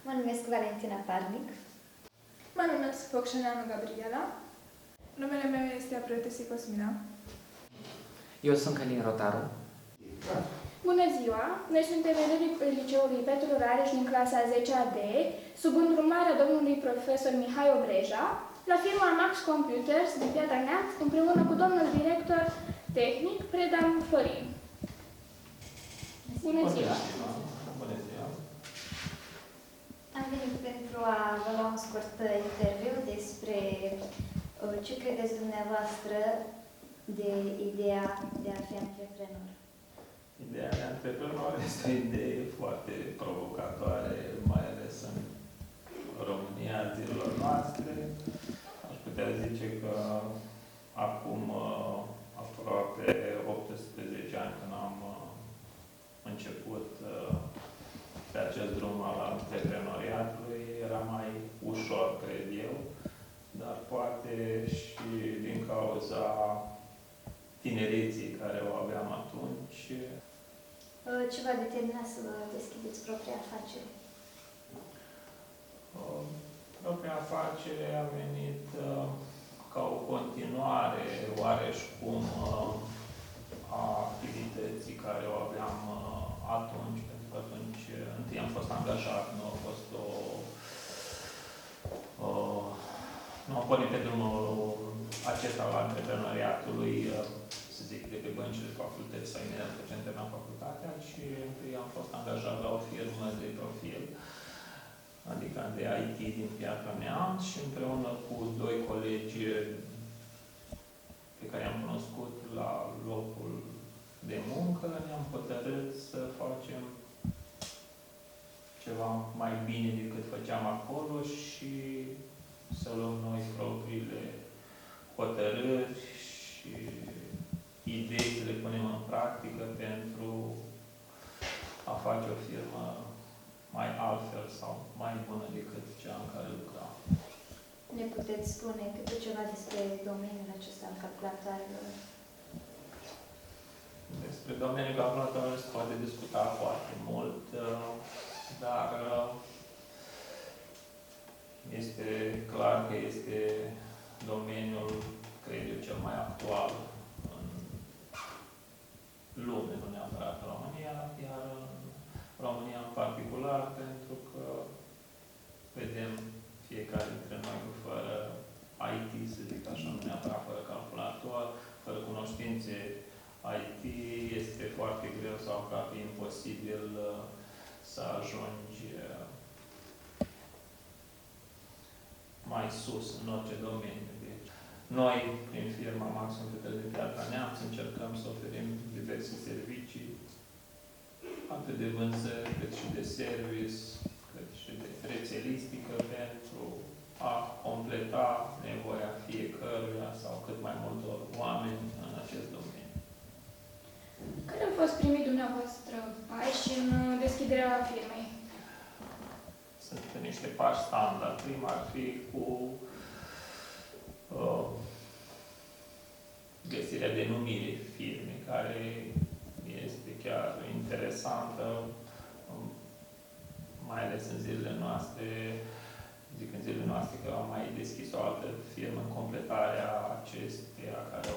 Mă numesc Valentina Parnic. Mă numesc Focșăneanu Gabriela. Numele meu este Apriotesi Cosmina. Eu sunt Călin Rotaru. Bună ziua! Noi suntem elevii Liceului Petru Rareș din clasa 10-a D, sub îndrumarea domnului profesor Mihai Obreja, la firma Max Computers din Piatra Neamț, împreună cu domnul director tehnic Predan Florin. Bună ziua! Bună ziua! Am venit pentru a vă lua un scurt interviu despre ce credeți dumneavoastră de ideea de a fi antreprenor. Ideea de antreprenor este o idee foarte provocatoare, mai ales în România zilelor noastre. Aș putea zice că acum aproape 18 ani, când am început pe acest drum al antreprenoriatului, era mai ușor, cred eu, dar poate și din cauza tinereții care o aveam atunci. Ce v-a determinat să vă deschideți propria afacere? Propria afacere a venit ca o continuare, oareși cum, a activității care o aveam atunci, pentru că atunci întâi am fost angajat, nu a fost nu am pornit pe drumul acesta al antreprenoriatului, să zic, de pe băncile de facultăți sau imediat după ce am terminat facultatea, și întâi am fost angajat la o firmă de profil, adică de IT din Piatra Neamț, și împreună cu doi colegi pe care i-am cunoscut la locul de muncă, ne-am hotărât să facem ceva mai bine decât făceam acolo și să luăm noi propriile hotărâri și idei, să le punem în practică pentru a face o firmă mai altfel sau mai bună decât cea în care lucram. Ne puteți spune câte ceva despre domeniul acesta al calculatoarelor? Despre domeniul calculatoarelor se poate discuta foarte mult, dar este clar că este domeniul, cred eu, cel mai actual în lume, nu neapărat în România, iar în România în particular, pentru că vedem fiecare dintre noi fără IT, să zic așa, nu neapărat fără calculator, fără cunoștințe IT, este foarte greu sau aproape imposibil să ajungi mai sus în orice domeniu. Deci, noi, prin firma Max Computers din Piatra Neamț, încercăm să oferim diverse servicii, atât de vânzări, cât și de service, cât și de rețelistică, pentru a completa nevoia fiecăruia sau cât mai multor oameni în acest domeniu. Care au fost primii dumneavoastră pași în deschiderea firmei? Sunt niște pași standard. Prima ar fi cu găsirea denumirii firmei, care este chiar interesantă, mai ales în zilele noastre. Zic în zilele noastre că am mai deschis o altă firmă în completarea acesteia, care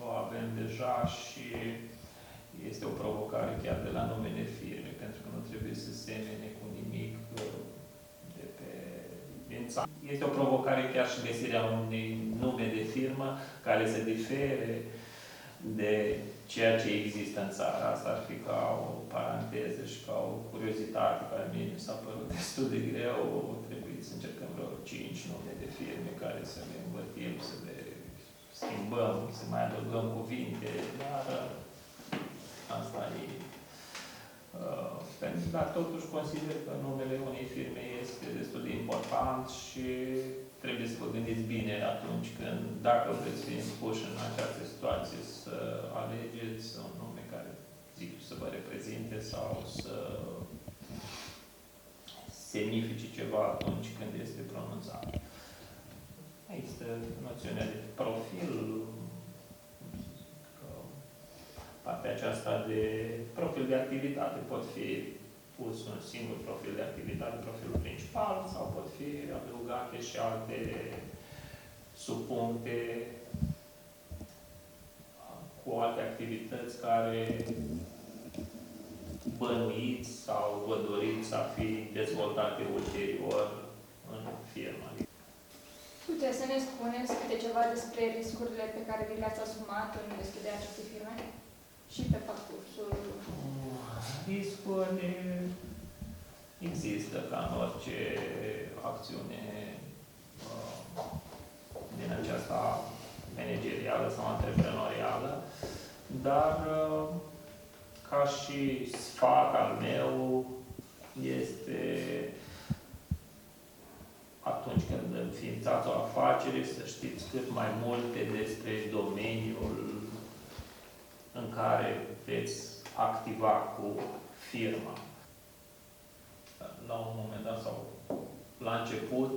o avem deja, și este o provocare chiar de la numele firmei, pentru că nu trebuie să semene cu nimic de pe din țară. Este o provocare chiar și găsirea unui nume de firmă care să difere de ceea ce există în țară. Asta ar fi ca o paranteză și ca o curiozitate care mie mi s-a părut destul de greu. Trebuie să încercăm vreo 5 nume de firme care să le învățim, să le schimbăm, să mai adăugăm cuvinte, dar asta e. Dar totuși consider că numele unei firme este destul de important și trebuie să vă gândiți bine atunci când, dacă vreți fi puși în această situație, să alegeți un nume care, zic, să vă reprezinte sau să semnifice ceva atunci când este pronunțat. Există noțiunea de profil, partea aceasta de profil de activitate. Pot fi pus un singur profil de activitate, profilul principal, sau pot fi adăugate și alte subpuncte cu alte activități care bănuiți sau vă doriți a fi dezvoltate ulterior în firmă. Puteți să ne spuneți câte ceva despre riscurile pe care vi le-ați asumat în deschiderea acestei firme și pe parcursul? Riscuri există ca în orice acțiune din aceasta managerială sau antreprenorială, dar ca și sfat al meu este atunci când înființați o afacere să știți cât mai multe despre domeniul în care veți activa cu firma. La un moment dat sau la început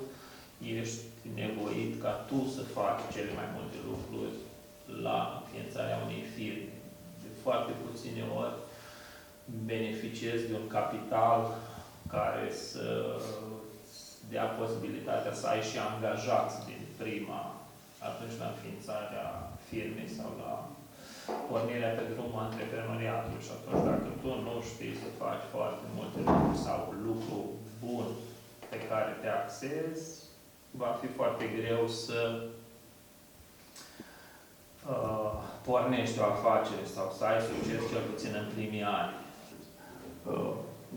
ești nevoit ca tu să faci cele mai multe lucruri la înființarea unei firme. De foarte puține ori beneficiezi de un capital care să dea posibilitatea să ai și angajați din prima, atunci la înființarea firmei sau la pornirea pe drumul antreprenoriatului. Și atunci, dacă tu nu știi să faci foarte multe lucruri sau lucru bun pe care te axezi, va fi foarte greu să pornești o afacere sau să ai succes, cel puțin în primii ani.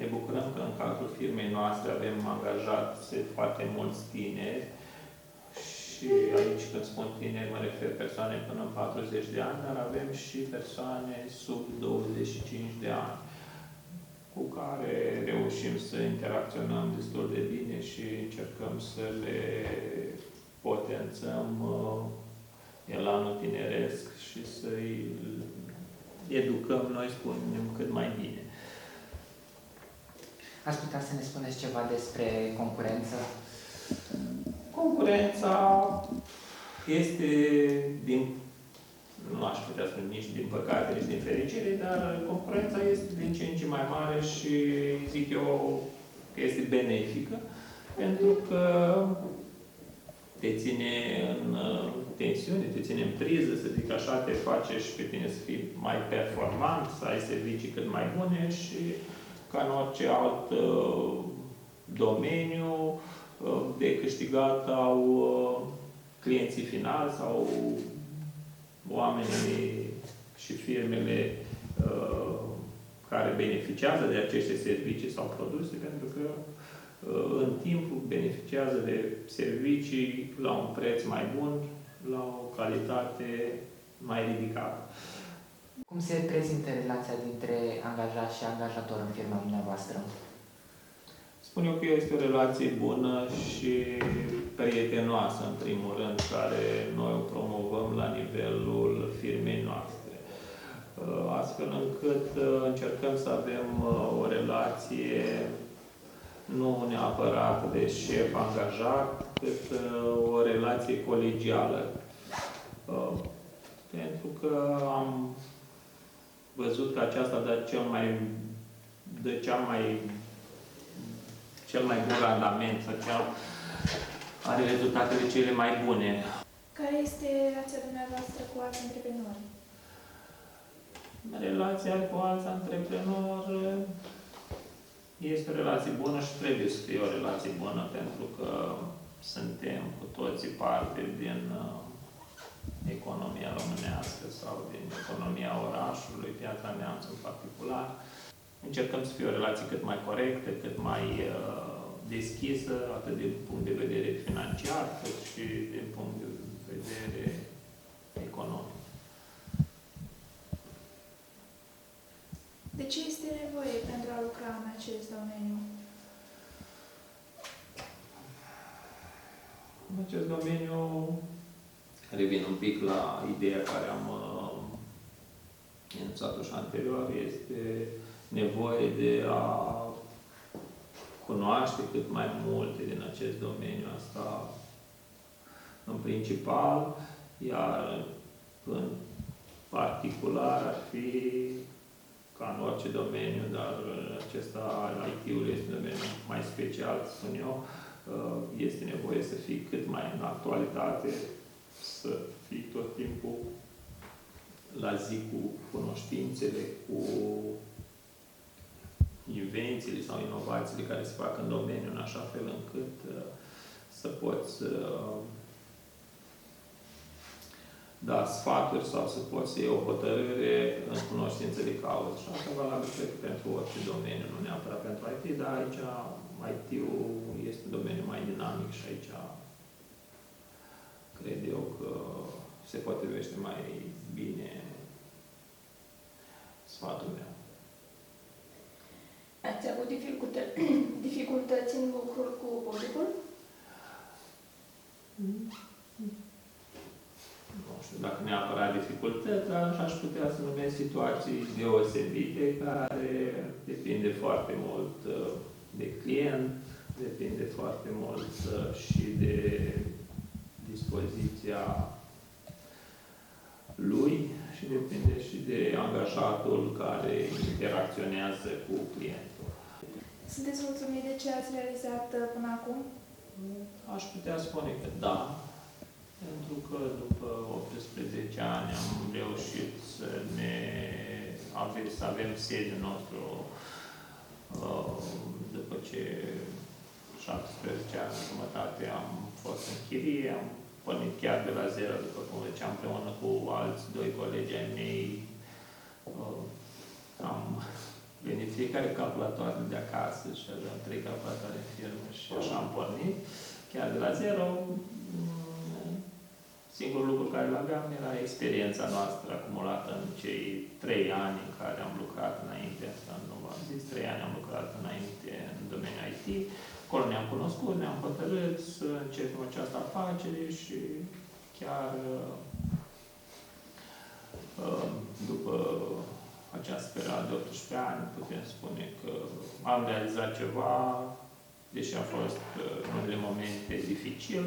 Ne bucurăm că în cadrul firmei noastre avem angajați foarte mulți tineri și aici când spun tineri mă refer persoane până în 40 de ani, dar avem și persoane sub 25 de ani cu care reușim să interacționăm destul de bine și încercăm să le potențăm elanul tineresc și să-i educăm, noi spunem, cât mai bine. Ați putea să ne spuneți ceva despre concurență? Concurența este nu aș putea spune nici din păcate, nici din fericire, dar concurența este din ce în ce mai mare și zic eu că este benefică, pentru că te ține în tensiune, te ține în priză, să zic așa, te face și pe tine să fii mai performant, să ai servicii cât mai bune și ca în orice alt domeniu de câștigat au clienții finali sau oamenii și firmele care beneficiază de aceste servicii sau produse, pentru că în timp beneficiază de servicii la un preț mai bun, la o calitate mai ridicată. Cum se prezintă relația dintre angajat și angajator în firma dumneavoastră? Spun eu că este o relație bună și prietenoasă, în primul rând, care noi o promovăm la nivelul firmei noastre. Astfel încât încercăm să avem o relație nu neapărat de șef-angajat, cât o relație colegială. Pentru că am văzut că aceasta dă cel mai bun randament, are rezultatele cele mai bune. Care este relația dumneavoastră cu alți antreprenori? Relația cu alți antreprenori este o relație bună și trebuie să fie o relație bună, pentru că suntem cu toții parte din economia românească sau din economia orașului, Piatra Neamț în particular. Încercăm să fie o relație cât mai corectă, cât mai deschisă, atât din punct de vedere financiar, cât și din punct de vedere economic. De ce este nevoie pentru a lucra în acest domeniu? În acest domeniu revin un pic la ideea care am enunțat-o și anterior, este nevoie de a cunoaște cât mai multe din acest domeniu, asta în principal, iar în particular ar fi ca în orice domeniu, dar acesta al IT-ului este un domeniu mai special, spun eu. Este nevoie să fii cât mai în actualitate, să fii tot timpul la zi cu cunoștințele, cu invențiile sau inovațiile care se fac în domeniu, în așa fel încât să poți da sfaturi sau să poți iei o hotărâre în cunoștință de cauză. Și asta valabil, cred că, pentru orice domeniu, nu neapărat pentru IT, dar aici IT-ul este un domeniu mai dinamic și aici cred eu că se potrivește mai bine sfatul meu. Ați avut dificultăți în lucrul cu publicul? Nu știu dacă neapărat dificultăți, dar aș putea să numesc situații deosebite care depinde foarte mult de client, depinde foarte mult și de dispoziția lui și depinde și de angajatul care interacționează cu clientul. Sunteți mulțumit de ce ați realizat până acum? Aș putea spune că da, pentru că după 18 ani am reușit să avem sediul nostru după ce 17 ani în jumătate am fost în chirie, am pornit chiar de la zero, după cum ziceam, împreună cu alți doi colegi ai mei. Am venit fiecare calculator de acasă și aveam 3 calculatoare în firmă și așa am pornit, chiar de la zero. Singurul lucru care îl aveam era experiența noastră acumulată în cei 3 ani în care am lucrat înainte. Asta nu v-am zis, 3 ani am lucrat înainte în domeniul IT. Acolo ne-am cunoscut, ne-am hotărât să începem această afacere și chiar după această perioadă de 18 ani putem spune că am realizat ceva, deși a fost în unele momente dificil.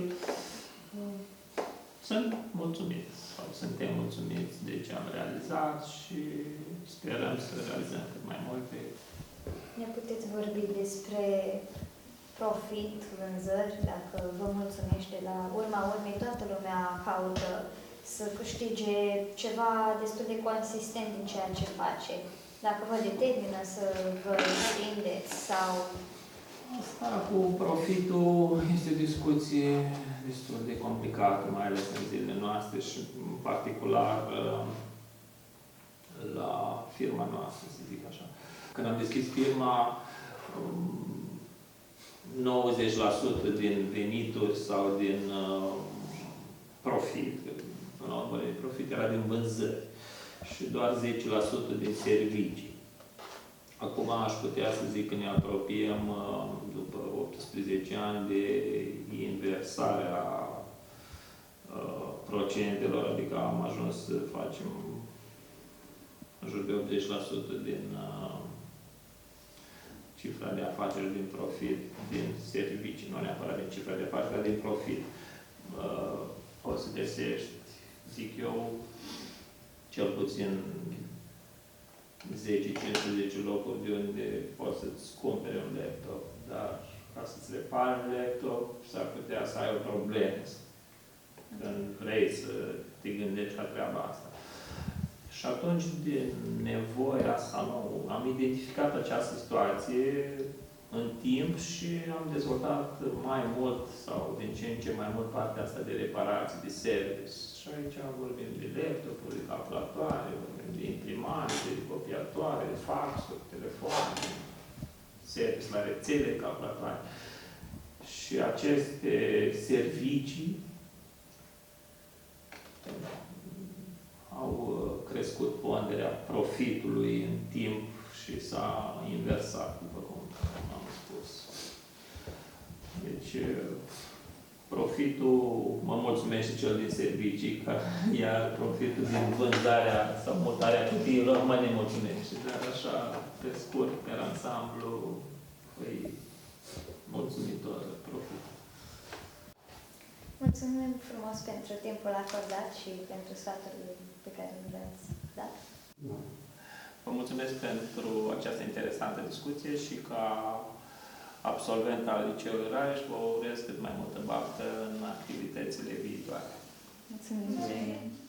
Sunt mulțumiți sau suntem mulțumiți de ce am realizat și sperăm să realizăm cât mai multe. Ne puteți vorbi despre profit, vânzări, dacă vă mulțumește la urma urmei, toată lumea caută să câștige ceva destul de consistent din ceea ce face. Dacă vă determină să vă extindeți sau... Asta cu profitul este o discuție destul de complicată, mai ales în zilele noastre și în particular la firma noastră, să zic așa. Când am deschis firma, 90% din venituri sau din profit, până la urmă, profit era din vânzări și doar 10% din servicii. Acum aș putea să zic că ne apropiem, după 18 ani, de inversarea procentelor, adică am ajuns să facem în jur de 80% din cifra de afaceri, din profit, din servicii, nu neapărat din cifra de afaceri, dar din profit. Poți să găsești, zic eu, cel puțin 10-15 locuri de unde poți să-ți cumpere un laptop, dar ca să-ți repari un laptop, s-ar putea să ai o problemă când vrei să te gândești la treaba asta. Și atunci, din nevoia asta nouă, am identificat această situație în timp și am dezvoltat mai mult sau din ce în ce mai mult partea asta de reparații, de service. Și aici vorbim de laptopuri, de calculatoare, vorbim de imprimante, de copiatoare, de faxuri, telefoane, service la rețele, calculatoare. Și aceste servicii au crescut ponderea profitului în timp și s-a inversat, după cum am spus. Deci, profitul mă mulțumește cel din servicii, iar profitul din vânzarea sau mutarea copiilor mă nemulțumește. Dar așa, pe scurt, pe ansamblu, îi mulțumitor profit. Mulțumim frumos pentru timpul acordat și pentru sfaturile pe care le-ați dat. Vă mulțumesc pentru această interesantă discuție și ca absolvent al Liceului Rareș vă urez cât mai multă baftă în activitățile viitoare. Mulțumim!